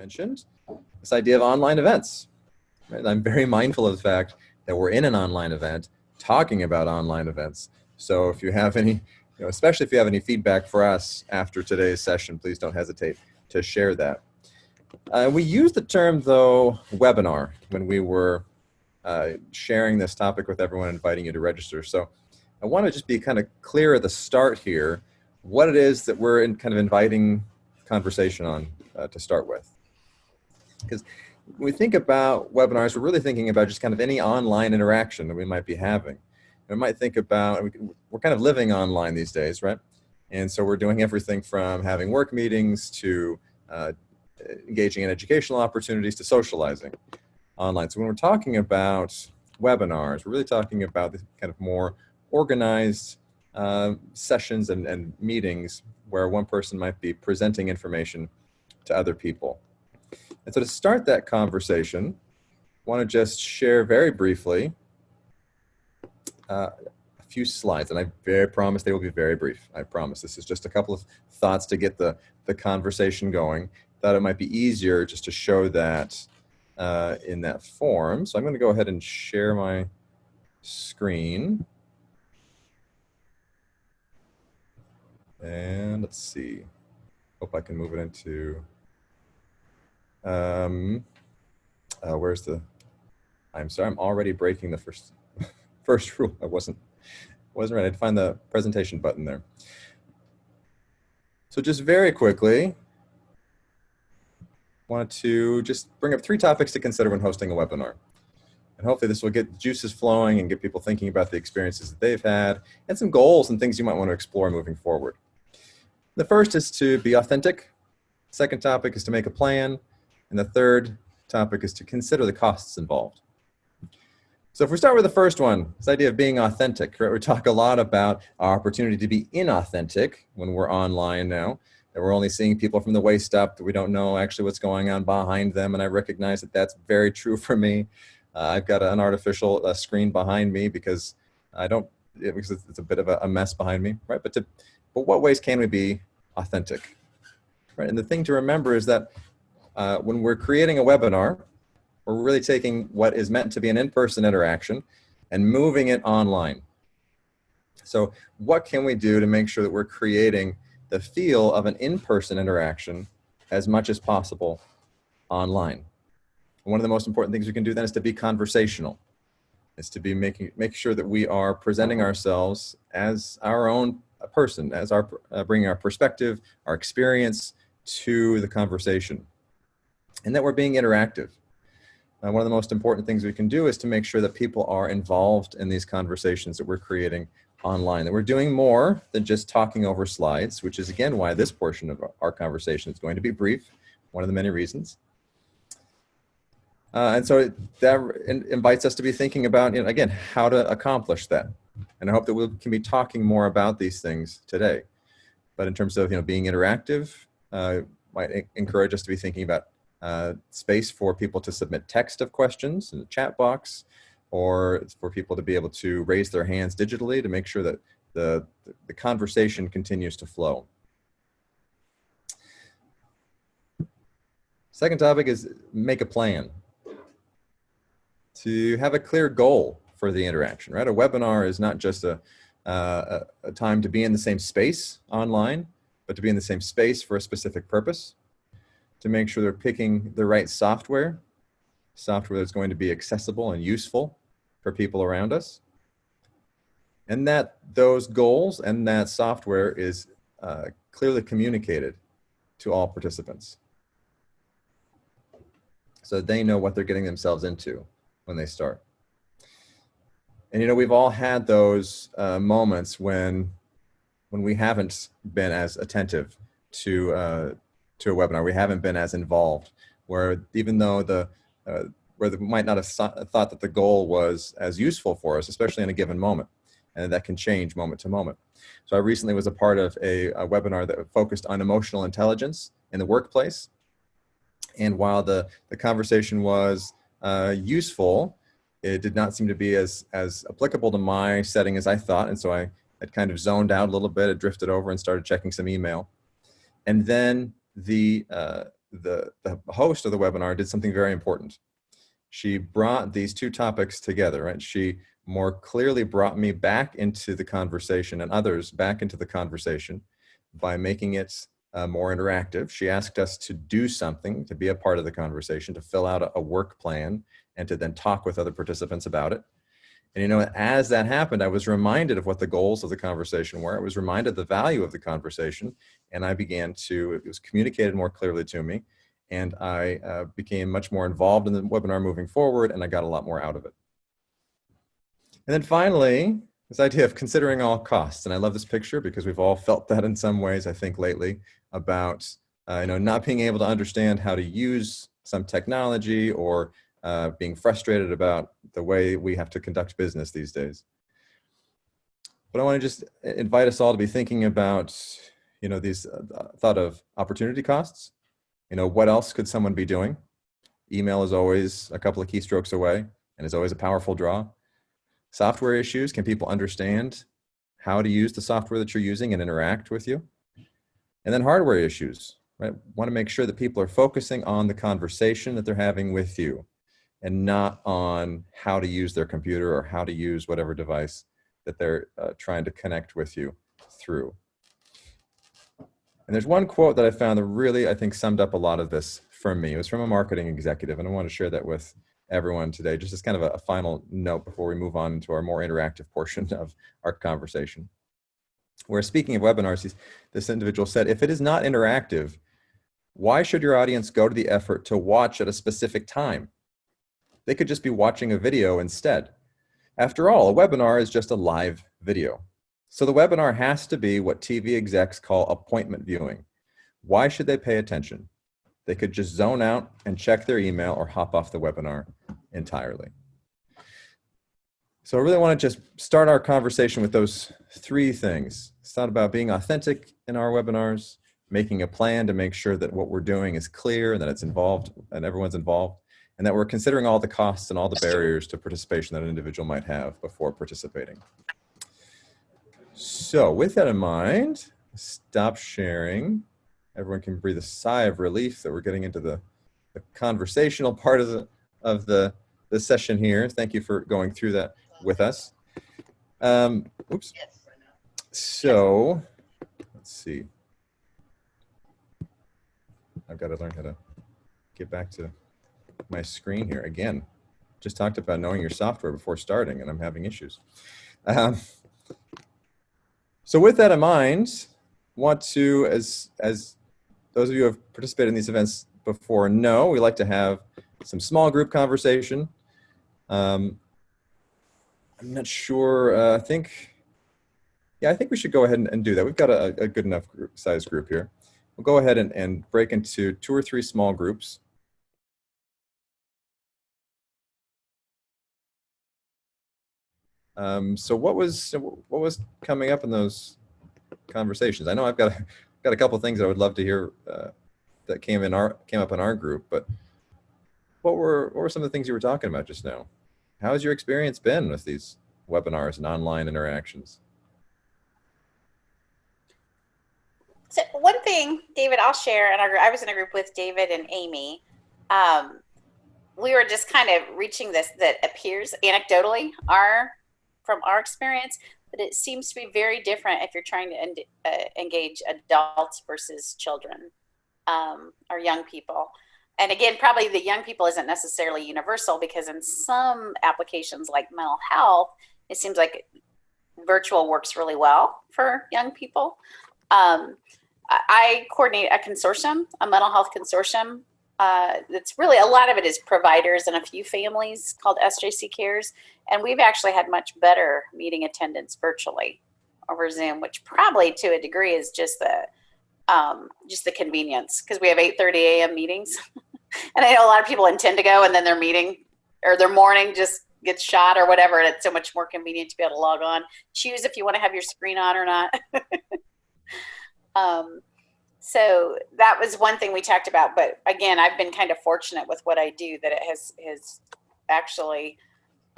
mentioned, this idea of online events. Right? I'm very mindful of the fact that we're in an online event talking about online events. So if you have any, especially if you have any feedback for us after today's session, please don't hesitate to share that. We use the term, though, webinar when we were sharing this topic with everyone, inviting you to register. So I want to just be kind of clear at the start here what it is that we're kind of inviting conversation on to start with. Because when we think about webinars, we're really thinking about just kind of any online interaction that we might be having. We might think about, we're kind of living online these days, right? And so we're doing everything from having work meetings to engaging in educational opportunities to socializing online. So when we're talking about webinars, we're really talking about the kind of more organized sessions and meetings where one person might be presenting information to other people. And so to start that conversation, I want to just share very briefly a few slides, and I promise they will be very brief. I promise. This is just a couple of thoughts to get the conversation going. Thought it might be easier just to show that in that form. So I'm going to go ahead and share my screen. And let's see. Hope I can move it into. Where's the? I'm sorry. I'm already breaking the first rule. I wasn't ready. I had to find the presentation button there. So just very quickly, wanted to just bring up 3 topics to consider when hosting a webinar. And hopefully this will get the juices flowing and get people thinking about the experiences that they've had and some goals and things you might want to explore moving forward. The first is to be authentic. Second topic is to make a plan. And the third topic is to consider the costs involved. So if we start with the first one, this idea of being authentic, right? We talk a lot about our opportunity to be inauthentic when we're online now, that we're only seeing people from the waist up, that we don't know actually what's going on behind them. And I recognize that that's very true for me. I've got an artificial screen behind me because because it's a bit of a mess behind me, right? But what ways can we be authentic, right? And the thing to remember is that when we're creating a webinar, we're really taking what is meant to be an in-person interaction and moving it online. So what can we do to make sure that we're creating the feel of an in-person interaction as much as possible online? One of the most important things we can do then is to be conversational. Is to be make sure that we are presenting ourselves as our own person, as our bringing our perspective, our experience to the conversation, and that we're being interactive. One of the most important things we can do is to make sure that people are involved in these conversations that we're creating online, that we're doing more than just talking over slides, which is again why this portion of our conversation is going to be brief, one of the many reasons. And so that invites us to be thinking about, again, how to accomplish that. And I hope that we can be talking more about these things today. But in terms of being interactive, might encourage us to be thinking about space for people to submit text of questions in the chat box, or for people to be able to raise their hands digitally to make sure that the conversation continues to flow. Second topic is make a plan. To have a clear goal for the interaction, right? A webinar is not just a time to be in the same space online, but to be in the same space for a specific purpose. To make sure they're picking the right software that's going to be accessible and useful for people around us. And that those goals and that software is clearly communicated to all participants, so they know what they're getting themselves into when they start. And we've all had those moments when we haven't been as attentive to a webinar, we haven't been as involved, where even though where they might not have thought that the goal was as useful for us, especially in a given moment, and that can change moment to moment. So I recently was a part of a webinar that focused on emotional intelligence in the workplace. And while the conversation was useful, it did not seem to be as applicable to my setting as I thought. And so I had kind of zoned out a little bit, it drifted over and started checking some email. And then the the host of the webinar did something very important. She brought these two topics together, right? She more clearly brought me back into the conversation and others back into the conversation by making it more interactive. She asked us to do something, to be a part of the conversation, to fill out a work plan, and to then talk with other participants about it. And you know, as that happened, I was reminded of what the goals of the conversation were. I was reminded of the value of the conversation, and I began to, it was communicated more clearly to me, and I became much more involved in the webinar moving forward, and I got a lot more out of it. And then finally, this idea of considering all costs. And I love this picture because we've all felt that in some ways, I think, lately, about you know, not being able to understand how to use some technology, or being frustrated about the way we have to conduct business these days. But I want to just invite us all to be thinking about, you know, these thought of opportunity costs. You know, what else could someone be doing? Email is always a couple of keystrokes away and is always a powerful draw. Software issues, can people understand how to use the software that you're using and interact with you? And then hardware issues, right? Want to make sure that people are focusing on the conversation that they're having with you, and not on how to use their computer or how to use whatever device that they're trying to connect with you through. And there's one quote that I found that really, I think, summed up a lot of this for me. It was from a marketing executive, and I want to share that with everyone today, just as kind of a final note before we move on into our more interactive portion of our conversation. Where, speaking of webinars, this individual said, if it is not interactive, why should your audience go to the effort to watch at a specific time? They could just be watching a video instead. After all, a webinar is just a live video. So the webinar has to be what TV execs call appointment viewing. Why should they pay attention? They could just zone out and check their email or hop off the webinar entirely. So I really want to just start our conversation with those three things. It's not about being authentic in our webinars, making a plan to make sure that what we're doing is clear and that it's involved and everyone's involved, and that we're considering all the costs and all the barriers to participation that an individual might have before participating. So with that in mind, stop sharing. Everyone can breathe a sigh of relief that we're getting into the conversational part of the session here. Thank you for going through that with us. Oops. So let's see. I've got to learn how to get back to my screen here. Again, just talked about knowing your software before starting, and I'm having issues. So with that in mind, want to, as those of you who have participated in these events before know, we like to have some small group conversation. I'm not sure, I think we should go ahead and do that. We've got a good enough size group here. We'll go ahead and break into 2 or 3 small groups. So what was coming up in those conversations? I know I've got a couple of things I would love to hear that came up in our group, but what were some of the things you were talking about just now? How has your experience been with these webinars and online interactions? So one thing, David, I'll share, and I was in a group with David and Amy. We were just kind of reaching this that appears anecdotally from our experience, but it seems to be very different if you're trying to engage adults versus children or young people. And again, probably the young people isn't necessarily universal, because in some applications like mental health, it seems like virtual works really well for young people. I coordinate a consortium, a mental health consortium. That's really, a lot of it is providers and a few families, called SJC Cares. And we've actually had much better meeting attendance virtually over Zoom, which probably to a degree is just the convenience, because we have 8:30 a.m. meetings. And I know a lot of people intend to go, and then their meeting or their morning just gets shot or whatever. And it's so much more convenient to be able to log on, choose if you want to have your screen on or not. So that was one thing we talked about. But again, I've been kind of fortunate with what I do, that it has actually,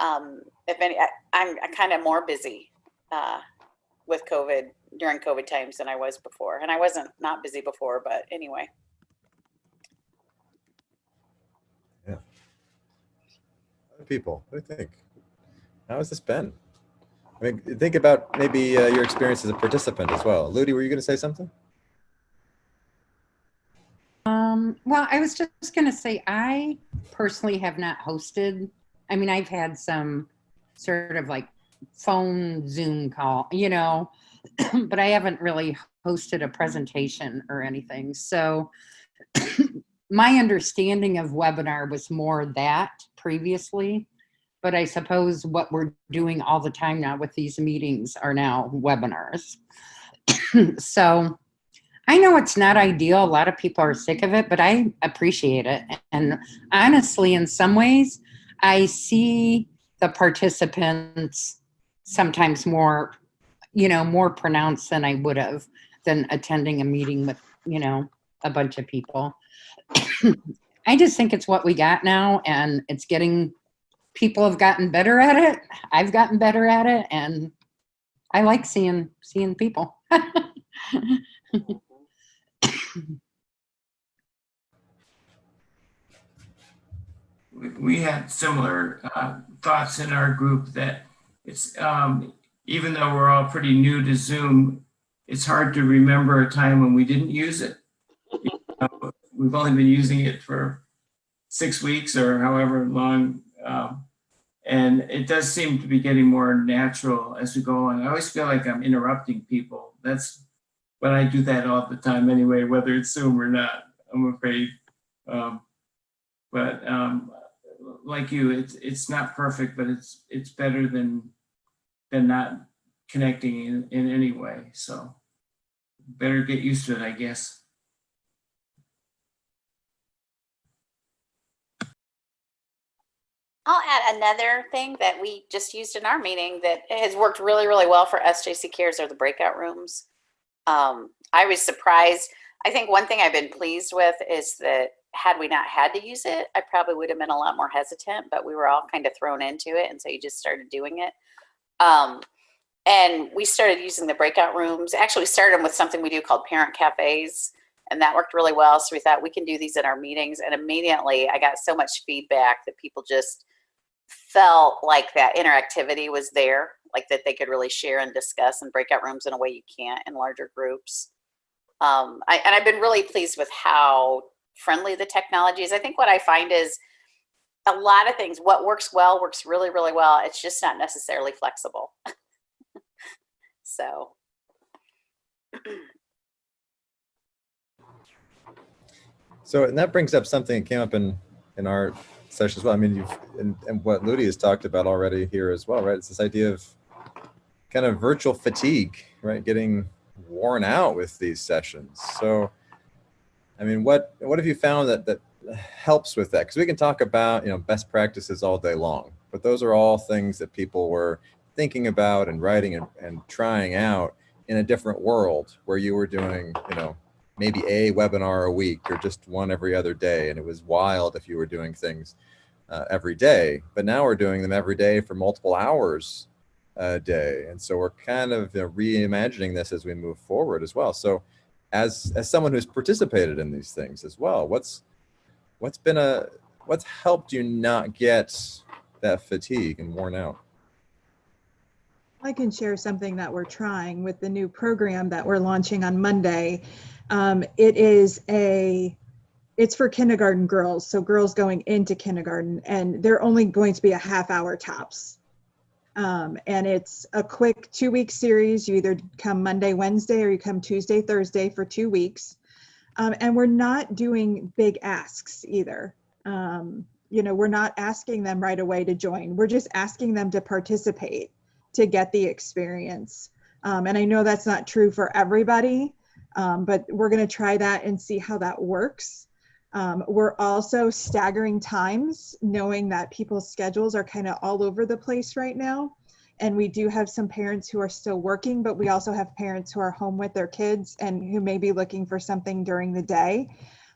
if any, I'm kind of more busy with COVID during COVID times than I was before. And I wasn't not busy before, but anyway. People, what do you think? How has this been? I mean, think about maybe your experience as a participant as well. Ludi, were you going to say something? Well, I was just going to say, I personally have not hosted. I mean, I've had some sort of like phone Zoom call, but I haven't really hosted a presentation or anything. So my understanding of webinar was more that previously, but I suppose what we're doing all the time now with these meetings are now webinars. So I know it's not ideal. A lot of people are sick of it, but I appreciate it. And honestly, in some ways, I see the participants sometimes more, more pronounced than I would have than attending a meeting with, a bunch of people. I just think it's what we got now, and it's people have gotten better at it. I've gotten better at it, and I like seeing people. We had similar thoughts in our group that it's even though we're all pretty new to Zoom, it's hard to remember a time when we didn't use it. We've only been using it for 6 weeks or however long, and it does seem to be getting more natural as we go on. I always feel like I'm interrupting people. But I do that all the time anyway, whether it's Zoom or not, I'm afraid. But like you, it's not perfect, but it's better than not connecting in any way. So better get used to it, I guess. I'll add another thing that we just used in our meeting that has worked really, really well for SJC Cares are the breakout rooms. I was surprised. I think one thing I've been pleased with is that had we not had to use it, I probably would have been a lot more hesitant, but we were all kind of thrown into it. And so you just started doing it. And we started using the breakout rooms. Actually, we started them with something we do called parent cafes, and that worked really well. So we thought we can do these in our meetings. And immediately I got so much feedback that people just felt like that interactivity was there, like that they could really share and discuss in breakout rooms in a way you can't in larger groups. And I've been really pleased with how friendly the technology is. I think what I find is a lot of things, what works well, works really, really well. It's just not necessarily flexible. So. So, and that brings up something that came up in our session as well. I mean, and what Ludi has talked about already here as well, right? It's this idea of kind of virtual fatigue, right? Getting worn out with these sessions. So, I mean, what have you found that helps with that? Because we can talk about, best practices all day long, but those are all things that people were thinking about and writing and trying out in a different world where you were doing, maybe a webinar a week or just one every other day. And it was wild if you were doing things every day, but now we're doing them every day for multiple hours a day. And so we're kind of reimagining this as we move forward as well. So as someone who's participated in these things as well, what's helped you not get that fatigue and worn out? I can share something that we're trying with the new program that we're launching on Monday. It's for kindergarten girls, so girls going into kindergarten, and they're only going to be a half-hour tops. And it's a quick 2-week series. You either come Monday, Wednesday, or you come Tuesday, Thursday for 2 weeks. And we're not doing big asks either. We're not asking them right away to join. We're just asking them to participate, to get the experience. And I know that's not true for everybody, but we're going to try that and see how that works. We're also staggering times, knowing that people's schedules are kind of all over the place right now. And we do have some parents who are still working, but we also have parents who are home with their kids and who may be looking for something during the day,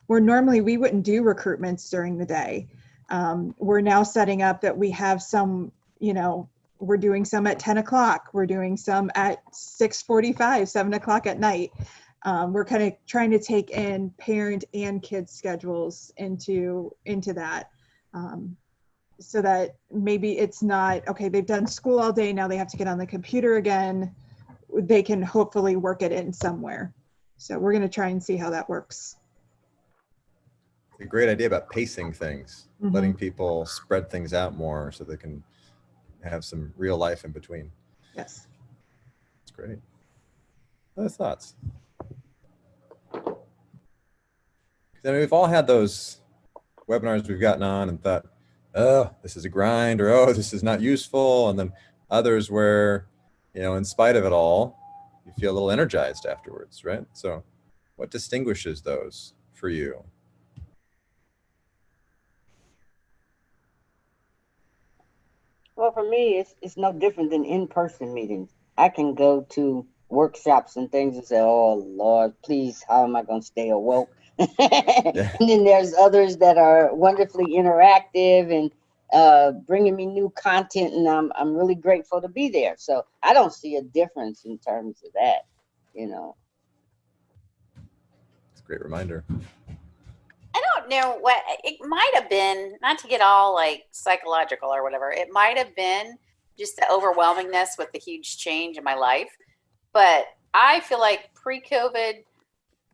where normally we wouldn't do recruitments during the day. We're now setting up that we have some, we're doing some at 10 o'clock. We're doing some at 6:45, 7 o'clock at night. We're kind of trying to take in parent and kid schedules into that. so that maybe it's not, okay, they've done school all day, now they have to get on the computer again. They can hopefully work it in somewhere. So we're going to try and see how that works. A great idea about pacing things, Mhm. letting people spread things out more so they can have some real life in between. Yes. That's great. Other thoughts? I mean, we've all had those webinars we've gotten on and thought, oh, this is a grind, or oh, this is not useful. And then others where, you know, in spite of it all, you feel a little energized afterwards, right? So what distinguishes those for you? Well, for me, it's no different than in-person meetings. I can go to workshops and things and say, "Oh Lord, please, how am I going to stay awoke?" Yeah. And then there's others that are wonderfully interactive and bringing me new content, and I'm really grateful to be there. So I don't see a difference in terms of that, you know. It's a great reminder. I don't know what it might have been, not to get all like psychological or whatever. It might have been just the overwhelmingness with the huge change in my life. But I feel like pre-COVID,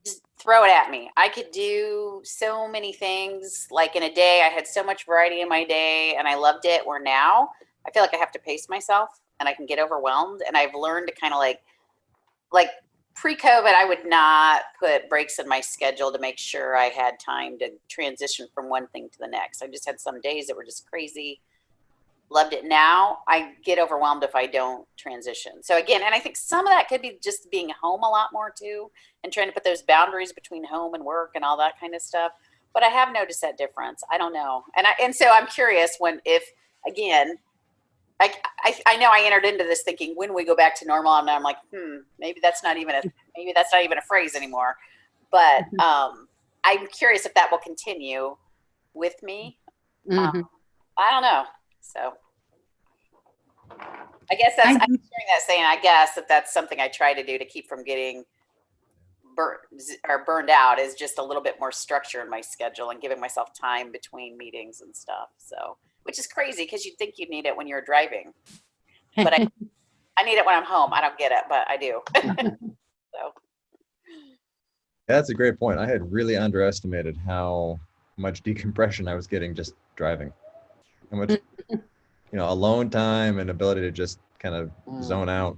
just throw it at me. I could do so many things. Like in a day, I had so much variety in my day and I loved it. Where now I feel like I have to pace myself and I can get overwhelmed. And I've learned to kind of like pre-COVID, I would not put breaks in my schedule to make sure I had time to transition from one thing to the next. I just had some days that were just crazy. Loved it. Now I get overwhelmed if I don't transition. So again, and I think some of that could be just being home a lot more too, and trying to put those boundaries between home and work and all that kind of stuff. But I have noticed that difference. I don't know. And so I'm curious if again, I know I entered into this thinking when we go back to normal, and I'm like, maybe that's not even a phrase anymore. But I'm curious if that will continue with me. Mhm. I don't know. So I guess I'm sharing that saying, I guess that's something I try to do to keep from getting burned out, is just a little bit more structure in my schedule and giving myself time between meetings and stuff. So, which is crazy because you'd think you'd need it when you're driving, but I need it when I'm home. I don't get it, but I do. So That's a great point. I had really underestimated how much decompression I was getting just driving. How much, alone time and ability to just kind of zone out.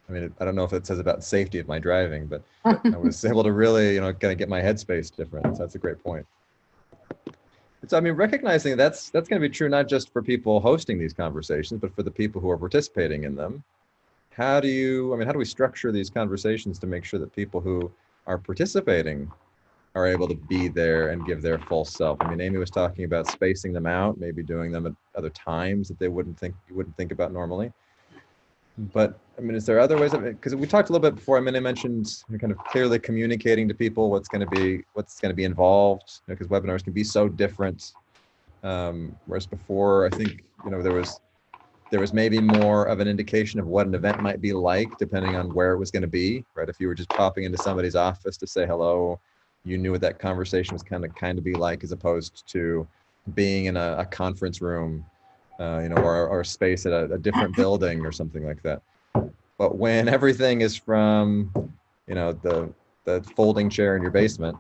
I mean, I don't know if it says about safety of my driving, but I was able to really, kind of get my headspace different. So that's a great point. So, I mean, recognizing that's going to be true not just for people hosting these conversations, but for the people who are participating in them. How do we structure these conversations to make sure that people who are participating are able to be there and give their full self? I mean, Amy was talking about spacing them out, maybe doing them at other times that you wouldn't think about normally. But I mean, is there other ways because we talked a little bit before. I mean, I mentioned kind of clearly communicating to people what's going to be involved, because webinars can be so different. Whereas before, I think, there was maybe more of an indication of what an event might be like, depending on where it was going to be, right? If you were just popping into somebody's office to say hello, you knew what that conversation was kind of be like, as opposed to being in a conference room, or a space at a different building or something like that. But when everything is from, the folding chair in your basement,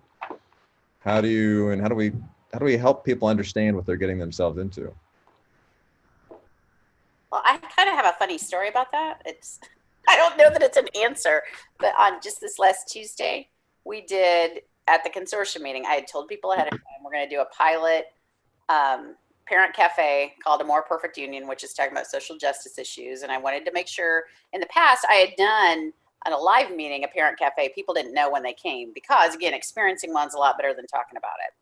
how do we help people understand what they're getting themselves into? well, I kind of have a funny story about that. I don't know that it's an answer, but on just this last Tuesday, we did at the consortium meeting, I had told people ahead of time, we're going to do a pilot parent cafe called A More Perfect Union, which is talking about social justice issues. And I wanted to make sure, in the past, I had done on a live meeting, a parent cafe, people didn't know when they came because, again, experiencing one's a lot better than talking about it.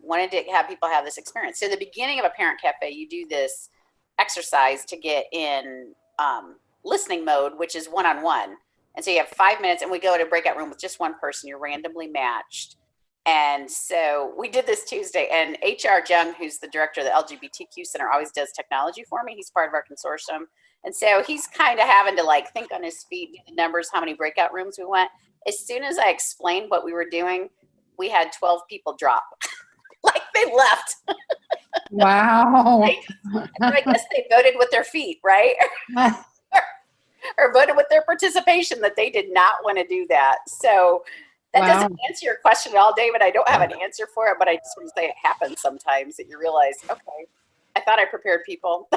Wanted to have people have this experience. So the beginning of a parent cafe, you do this exercise to get in listening mode, which is one-on-one. And so you have 5 minutes, and we go to a breakout room with just one person. You're randomly matched. And so we did this Tuesday, and HR Jung, who's the director of the LGBTQ Center, always does technology for me. He's part of our consortium. And so he's kind of having to think on his feet, do the numbers, how many breakout rooms we went. As soon as I explained what we were doing, we had 12 people drop. They left. Wow. I guess they voted with their feet, right? Or voted with their participation that they did not want to do that. So that Wow. doesn't answer your question at all, David. I don't have an answer for it, but I just want to say it happens sometimes that you realize, okay, I thought I prepared people.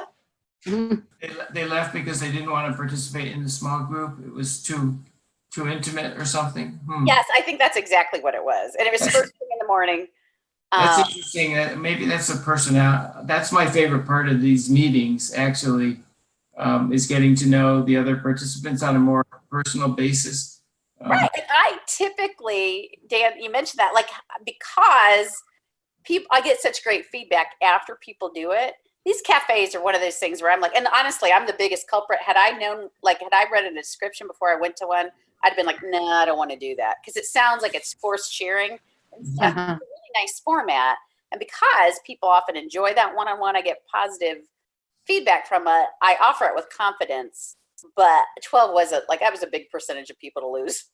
They left because they didn't want to participate in the small group. It was too intimate or something. Yes, I think that's exactly what it was. And it was first thing in the morning. That's interesting. Maybe that's a personality. That's my favorite part of these meetings, actually, is getting to know the other participants on a more personal basis. Right. And I typically, Dan, you mentioned that, like, because people, I get such great feedback after people do it. These cafes are one of those things where I'm like, and honestly, I'm the biggest culprit. Had I known, like, had I read a description before I went to one, I'd been like, no, I don't want to do that. Because it sounds like it's forced sharing. Instead, it's a really nice format. And because people often enjoy that one-on-one, I get positive feedback from it. I offer it with confidence. But 12 wasn't, like, that was a big percentage of people to lose.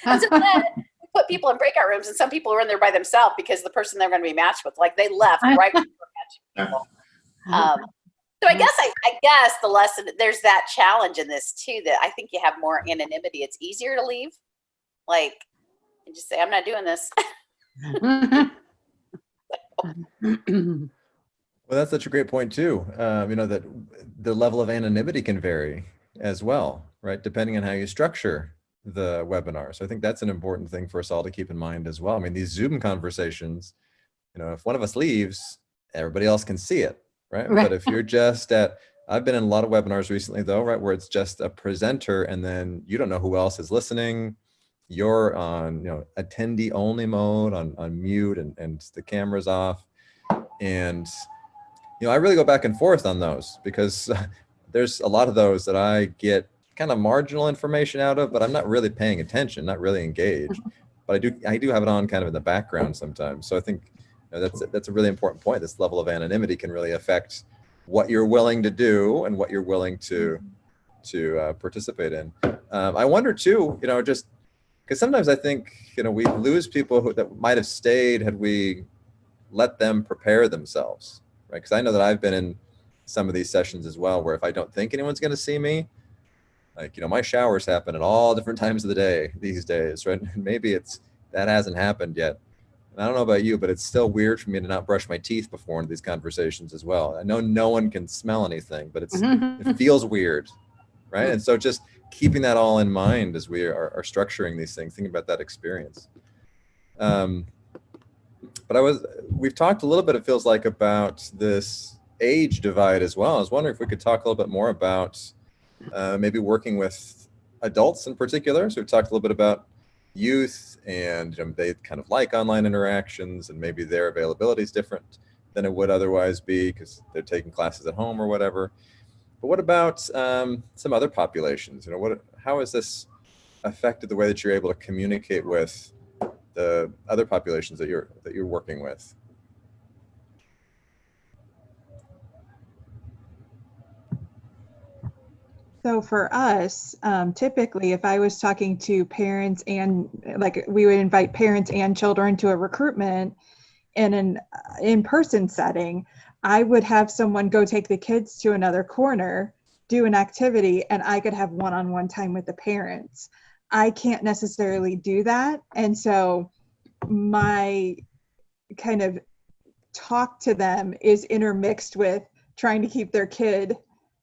And so then we put people in breakout rooms, and some people were in there by themselves because the person they're going to be matched with, like, they left right when we were matching people. So I guess the lesson, there's that challenge in this too, that I think you have more anonymity. It's easier to leave, like, and just say, I'm not doing this. Well, that's such a great point too. That the level of anonymity can vary as well, right? Depending on how you structure the webinar. So I think that's an important thing for us all to keep in mind as well. I mean, these Zoom conversations, if one of us leaves, everybody else can see it, right? But if you're just I've been in a lot of webinars recently though, right? Where it's just a presenter and then you don't know who else is listening. You're on, attendee only mode, on mute, and the camera's off. And, I really go back and forth on those because there's a lot of those that I get kind of marginal information out of, but I'm not really paying attention, not really engaged. But I do have it on kind of in the background sometimes. So I think that's a really important point. This level of anonymity can really affect what you're willing to do and what you're willing to participate in. I wonder too, just because sometimes I think, we lose people that might have stayed had we let them prepare themselves, right? Because I know that I've been in some of these sessions as well, where if I don't think anyone's going to see me, like, my showers happen at all different times of the day these days, right? And maybe that hasn't happened yet. And I don't know about you, but it's still weird for me to not brush my teeth before one of these conversations as well. I know no one can smell anything, but it feels weird, right? And so just keeping that all in mind as we are structuring these things, thinking about that experience. But we've talked a little bit, it feels like, about this age divide as well. I was wondering if we could talk a little bit more about maybe working with adults in particular. So we talked a little bit about youth, and they kind of like online interactions, and maybe their availability is different than it would otherwise be because they're taking classes at home or whatever. But what about some other populations? How has this affected the way that you're able to communicate with the other populations that you're working with? So for us, typically, if I was talking to parents and we would invite parents and children to a recruitment in an in-person setting, I would have someone go take the kids to another corner, do an activity, and I could have one-on-one time with the parents. I can't necessarily do that. And so my kind of talk to them is intermixed with trying to keep their kid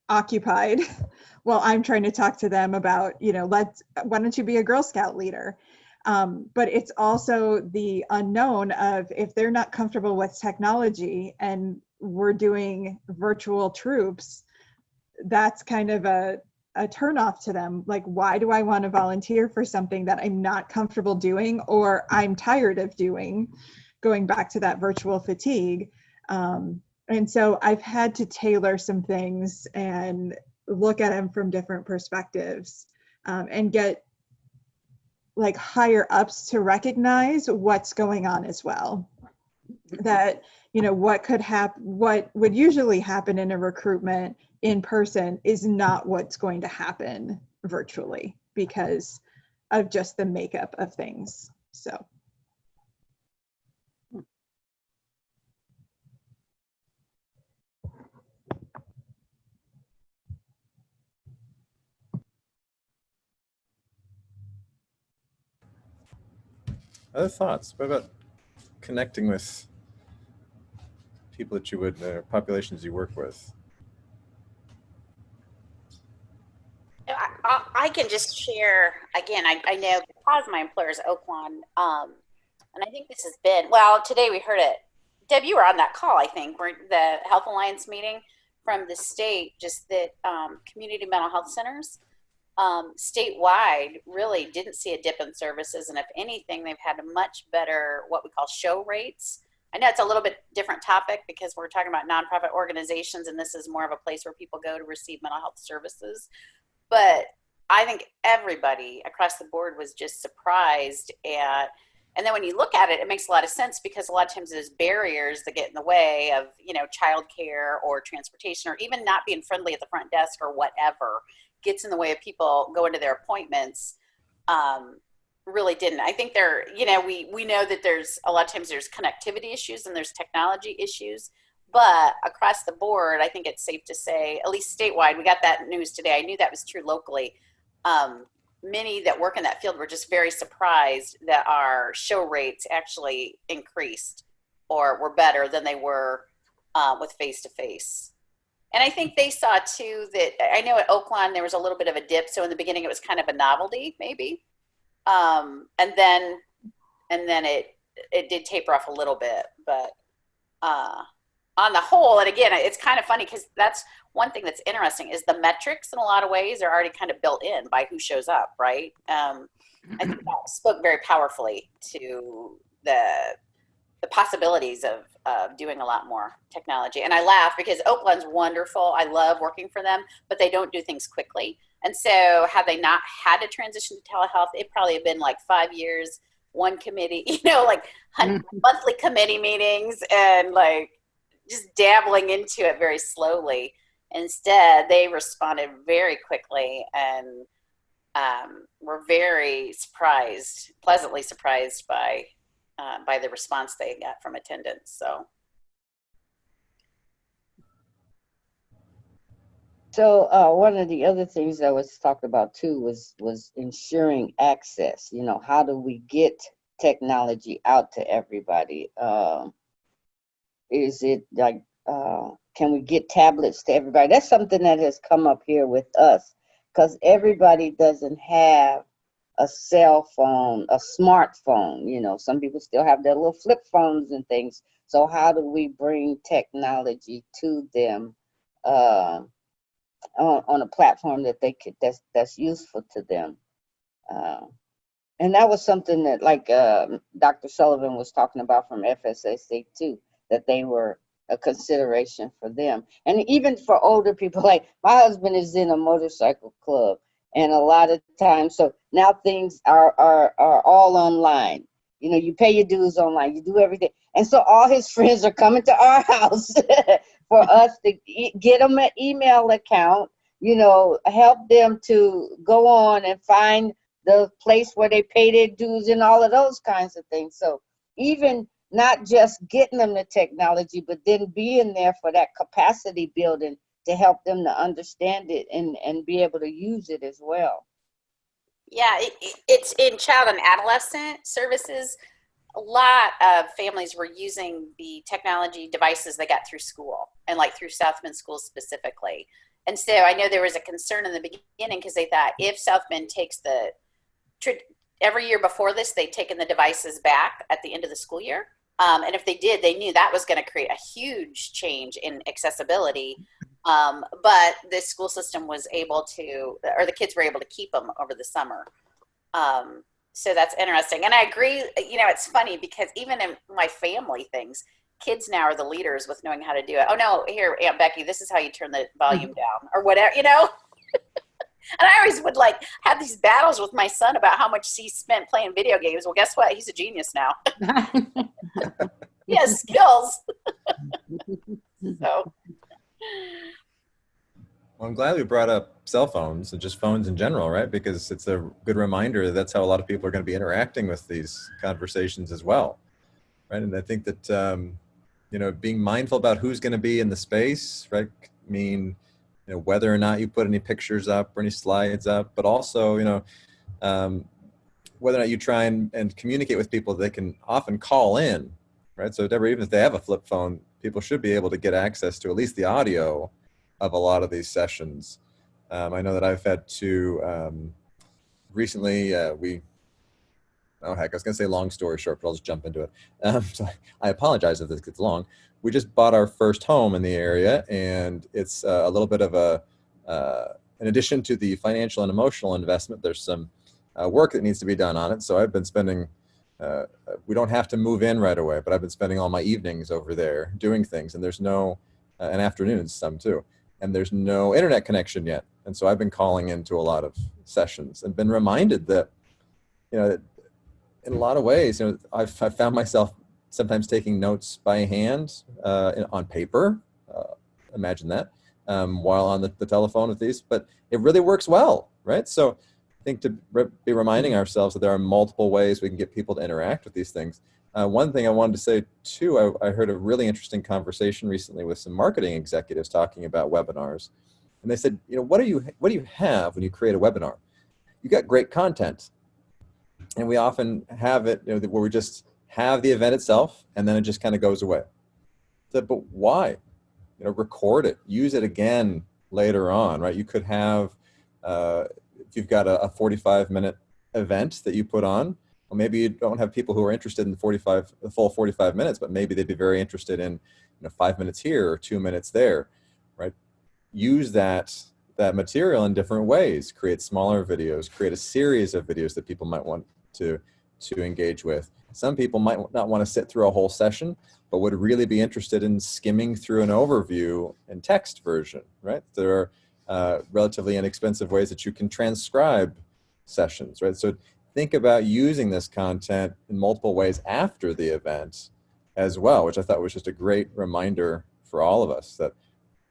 occupied while I'm trying to talk to them about, why don't you be a Girl Scout leader? But it's also the unknown of, if they're not comfortable with technology and we're doing virtual troops, that's kind of a turnoff to them. Like, why do I want to volunteer for something that I'm not comfortable doing or I'm tired of doing? Going back to that virtual fatigue. And so I've had to tailor some things and look at them from different perspectives, and get higher ups to recognize what's going on as well. That, what would usually happen in a recruitment in person is not what's going to happen virtually because of just the makeup of things. So. Other thoughts? What about connecting with people that you would, populations you work with? I can just share again. I know because my employer is Oakland, and I think this has been well. Today we heard it. Deb, you were on that call, I think, where the Health Alliance meeting from the state, just that community mental health centers statewide really didn't see a dip in services, and if anything, they've had a much better what we call show rates. I know it's a little bit different topic because we're talking about nonprofit organizations, and this is more of a place where people go to receive mental health services. But I think everybody across the board was just surprised at, and then when you look at it, it makes a lot of sense because a lot of times there's barriers that get in the way of, childcare or transportation or even not being friendly at the front desk or whatever gets in the way of people going to their appointments. Really didn't. I think we know that there's a lot of times there's connectivity issues and there's technology issues. But across the board, I think it's safe to say, at least statewide, we got that news today. I knew that was true locally. Many that work in that field were just very surprised that our show rates actually increased or were better than they were with face-to-face. And I think they saw too that, I know at Oakland there was a little bit of a dip. So in the beginning it was kind of a novelty maybe. And then it did taper off a little bit, but on the whole, and again, it's kind of funny because that's one thing that's interesting is the metrics in a lot of ways are already kind of built in by who shows up, right? I think that spoke very powerfully to the possibilities of doing a lot more technology. And I laugh because Oakland's wonderful. I love working for them, but they don't do things quickly. And so had they not had to transition to telehealth, it probably had been like 5 years, one committee, like monthly committee meetings and like just dabbling into it very slowly. Instead, they responded very quickly and were very surprised, pleasantly surprised by the response they got from attendants. So one of the other things that was talked about too was ensuring access. How do we get technology out to everybody? Is it like, can we get tablets to everybody? That's something that has come up here with us because everybody doesn't have a cell phone, a smartphone. Some people still have their little flip phones and things. So how do we bring technology to them on a platform that that's useful to them? And that was something that like Dr. Sullivan was talking about from FSAC too, that they were a consideration for them. And even for older people, like my husband is in a motorcycle club and a lot of times, so now things are all online. You pay your dues online, you do everything. And so all his friends are coming to our house for us to get them an email account, help them to go on and find the place where they pay their dues and all of those kinds of things. So even not just getting them the technology, but then being there for that capacity building to help them to understand it and be able to use it as well. Yeah, it's in child and adolescent services. A lot of families were using the technology devices they got through school and like through South Bend schools specifically. And so I know there was a concern in the beginning because they thought if South Bend takes every year before this, they'd taken the devices back at the end of the school year. And if they did, they knew that was going to create a huge change in accessibility. But the school system was able to, or the kids were able to keep them over the summer. So that's interesting. And I agree, it's funny because even in my family things, kids now are the leaders with knowing how to do it. Oh no, here, Aunt Becky, this is how you turn the volume down or whatever, And I always would like have these battles with my son about how much he spent playing video games. Well, guess what? He's a genius now. He has skills. So. Well, I'm glad we brought up cell phones and just phones in general, right? Because it's a good reminder that that's how a lot of people are going to be interacting with these conversations as well, right? And I think that, being mindful about who's going to be in the space, right? I mean, whether or not you put any pictures up or any slides up, but also, whether or not you try and communicate with people, they can often call in, right? So Deborah, even if they have a flip phone, people should be able to get access to at least the audio of a lot of these sessions. I know that I've had to, recently, oh heck, I was gonna say long story short, but I'll just jump into it. So I apologize if this gets long. We just bought our first home in the area, and it's a little bit of a, in addition to the financial and emotional investment, there's some work that needs to be done on it. So I've been spending, we don't have to move in right away, but I've been spending all my evenings over there doing things, and there's no, and afternoons some too, and there's no internet connection yet. And so I've been calling into a lot of sessions and been reminded that, you know, in a lot of ways, you know, I've found myself sometimes taking notes by hand on paper. Imagine that, while on the telephone with these, but it really works well, right? So I think to be reminding ourselves that there are multiple ways we can get people to interact with these things. One thing I wanted to say too, I heard a really interesting conversation recently with some marketing executives talking about webinars, and they said, you know, what do you have when you create a webinar? You got great content. And we often have it, you know, where we just have the event itself and then it just kind of goes away. So, but why? You know, record it, use it again later on, right? You could have, if you've got a 45-minute event that you put on, well, maybe you don't have people who are interested in the full 45 minutes, but maybe they'd be very interested in, you know, 5 minutes here or 2 minutes there, right? Use that material in different ways. Create smaller videos, create a series of videos that people might want to engage with. Some people might not want to sit through a whole session, but would really be interested in skimming through an overview and text version, right? There are relatively inexpensive ways that you can transcribe sessions, right? So think about using this content in multiple ways after the event as well, which I thought was just a great reminder for all of us that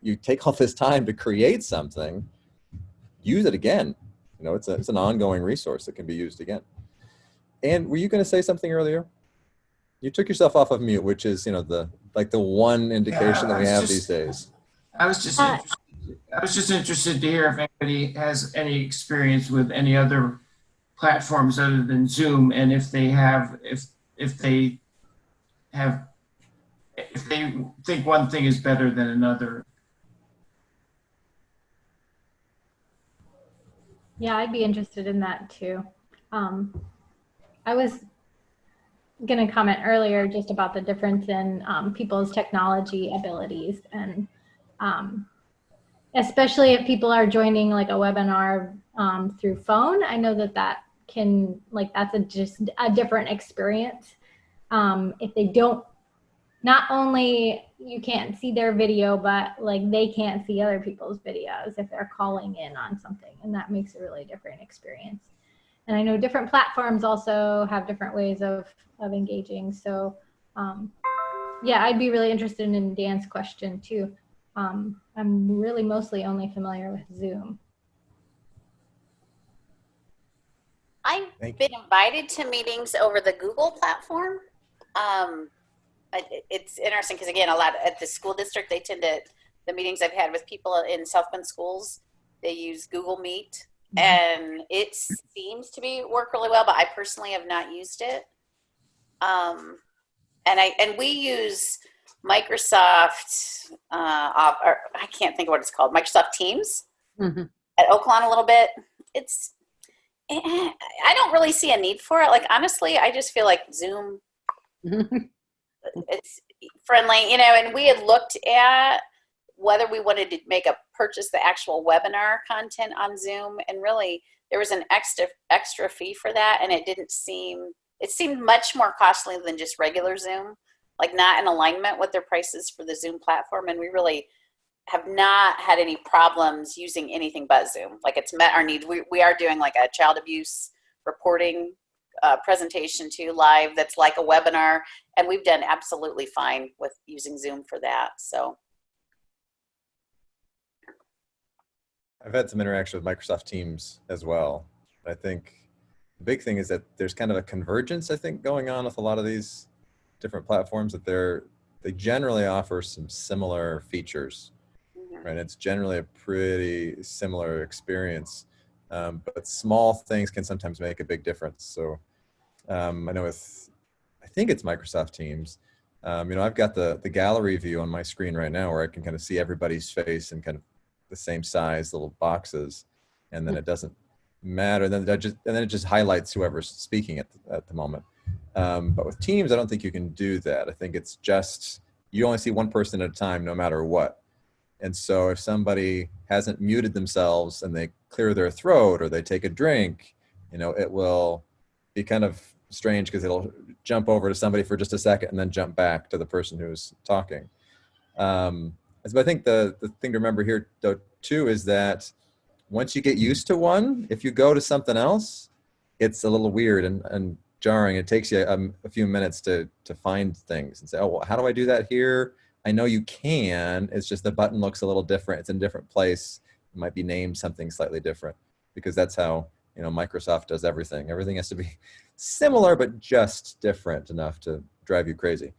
you take all this time to create something, use it again. You know, it's an ongoing resource that can be used again. And were you going to say something earlier? You took yourself off of mute, which is, you know, the one indication that we have these days. I was just interested to hear if anybody has any experience with any other platforms other than Zoom, and if they think one thing is better than another. Yeah, I'd be interested in that too. I was going to comment earlier just about the difference in people's technology abilities, and especially if people are joining like a webinar through phone. I know that can, like, that's just a different experience. If they don't, not only you can't see their video, but like they can't see other people's videos if they're calling in on something, and that makes a really different experience. And I know different platforms also have different ways of engaging. So yeah, I'd be really interested in Dan's question too. I'm really mostly only familiar with Zoom. I've been invited to meetings over the Google platform. It's interesting because, again, a lot at the school district, they tend to, the meetings I've had with people in South Bend schools, they use Google Meet, and it seems to work really well, but I personally have not used it. And we use Microsoft, or I can't think of what it's called, Microsoft Teams at Oakland a little bit. I don't really see a need for it. Like, honestly, I just feel like Zoom, it's friendly, you know, and we had looked at whether we wanted to purchase the actual webinar content on Zoom, and really there was an extra fee for that, and it seemed much more costly than just regular Zoom, like not in alignment with their prices for the Zoom platform. And we really have not had any problems using anything but Zoom. Like, it's met our needs. We are doing like a child abuse reporting presentation too, live, that's like a webinar, and we've done absolutely fine with using Zoom for that. So I've had some interaction with Microsoft Teams as well. I think the big thing is that there's kind of a convergence, I think, going on with a lot of these different platforms, that they generally offer some similar features, right? It's generally a pretty similar experience. But small things can sometimes make a big difference. So I know I think it's Microsoft Teams. I've got the gallery view on my screen right now where I can kind of see everybody's face in kind of the same size little boxes, and then it doesn't matter. And then it just highlights whoever's speaking at the moment. But with Teams, I don't think you can do that. I think it's just you only see one person at a time, no matter what. And so if somebody hasn't muted themselves and they clear their throat or they take a drink, it will be kind of strange because it'll jump over to somebody for just a second and then jump back to the person who's talking. So I think the thing to remember here, though, too, is that once you get used to one, if you go to something else, it's a little weird and jarring. It takes you a few minutes to find things and say, oh, well, how do I do that here? I know you can. It's just the button looks a little different. It's in a different place. It might be named something slightly different because that's how Microsoft does everything. Everything has to be similar but just different enough to drive you crazy.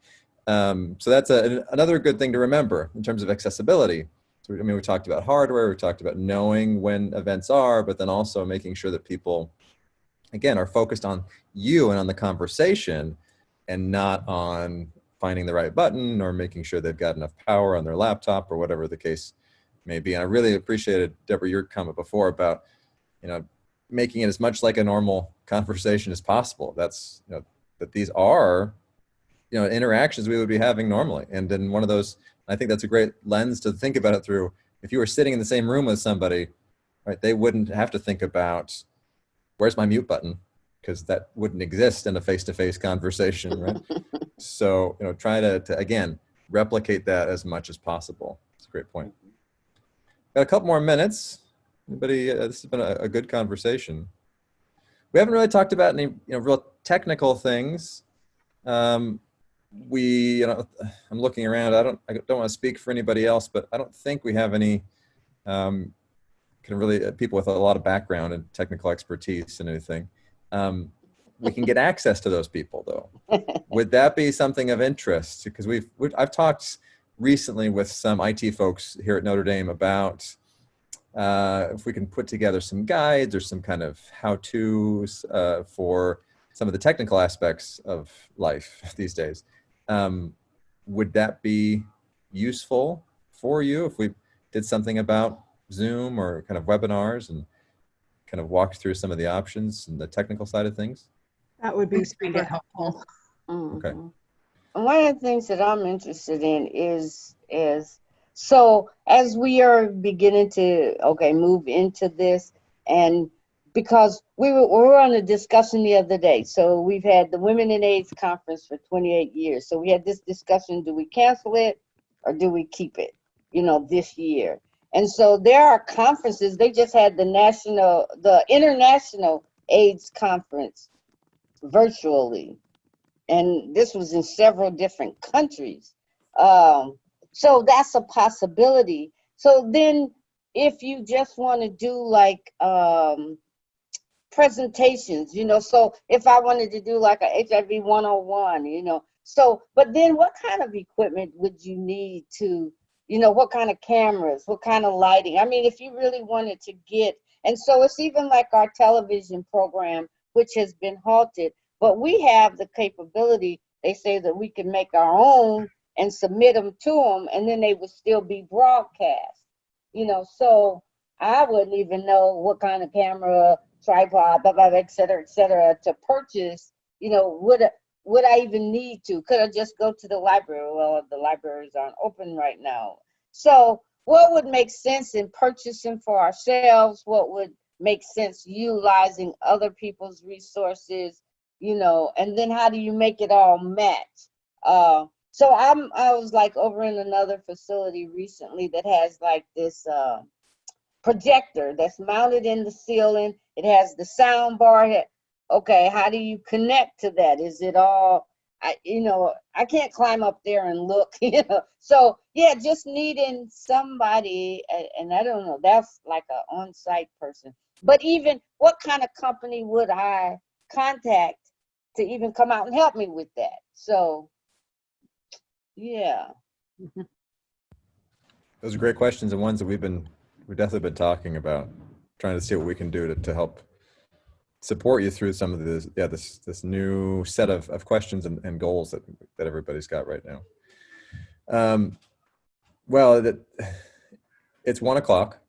So that's another good thing to remember in terms of accessibility. So, we talked about hardware. We talked about knowing when events are, but then also making sure that people, again, are focused on you and on the conversation and not on finding the right button or making sure they've got enough power on their laptop or whatever the case may be. And I really appreciated, Deborah, your comment before about, making it as much like a normal conversation as possible. That's, that these are, interactions we would be having normally. And then one of those, I think that's a great lens to think about it through. If you were sitting in the same room with somebody, right, they wouldn't have to think about, where's my mute button? Because that wouldn't exist in a face-to-face conversation, right? So, try to, again, replicate that as much as possible. It's a great point. Got a couple more minutes. Anybody, this has been a good conversation. We haven't really talked about any, real technical things. I'm looking around. I don't want to speak for anybody else, but I don't think we have any kind of really people with a lot of background and technical expertise and anything. We can get access to those people, though. Would that be something of interest? Because I've talked recently with some IT folks here at Notre Dame about if we can put together some guides or some kind of how-tos for some of the technical aspects of life these days. Would that be useful for you if we did something about Zoom or kind of webinars and kind of walked through some of the options and the technical side of things? That would be Find super it helpful. Mhm. Okay. One of the things that I'm interested in is so as we are beginning to move into this, and because we were on a discussion the other day. So we've had the Women in AIDS conference for 28 years. So we had this discussion: do we cancel it or do we keep it? This year. And so there are conferences. They just had the International AIDS Conference virtually, and this was in several different countries. So that's a possibility. So then if you just want to do like presentations, so if I wanted to do like a HIV 101, so, but then what kind of equipment would you need to, what kind of cameras, what kind of lighting? I mean, if you really wanted to get, and so it's even like our television program, which has been halted, but we have the capability, they say, that we can make our own and submit them to them, and then they would still be broadcast, so I wouldn't even know what kind of camera, tripod, blah, blah, et cetera, to purchase, would I even need to? Could I just go to the library? Well, the libraries aren't open right now. So what would make sense in purchasing for ourselves? What would make sense utilizing other people's resources? And then how do you make it all match? So I was like over in another facility recently that has like this projector that's mounted in the ceiling. It has the sound bar. Okay, how do you connect to that? Is it all, I can't climb up there and look, So yeah, just needing somebody, and I don't know, that's like an on-site person. But even what kind of company would I contact to even come out and help me with that? So yeah. Those are great questions and ones that we've definitely been talking about, trying to see what we can do to help support you through some of this, this new set of questions and goals that everybody's got right now. Well, it's 1 o'clock.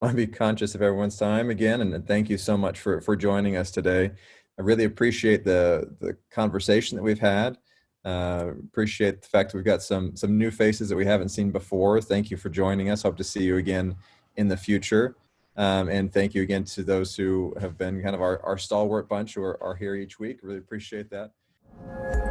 I want to be conscious of everyone's time again, and thank you so much for joining us today. I really appreciate the conversation that we've had. Appreciate the fact that we've got some new faces that we haven't seen before. Thank you for joining us. Hope to see you again in the future. And thank you again to those who have been kind of our stalwart bunch who are here each week. Really appreciate that.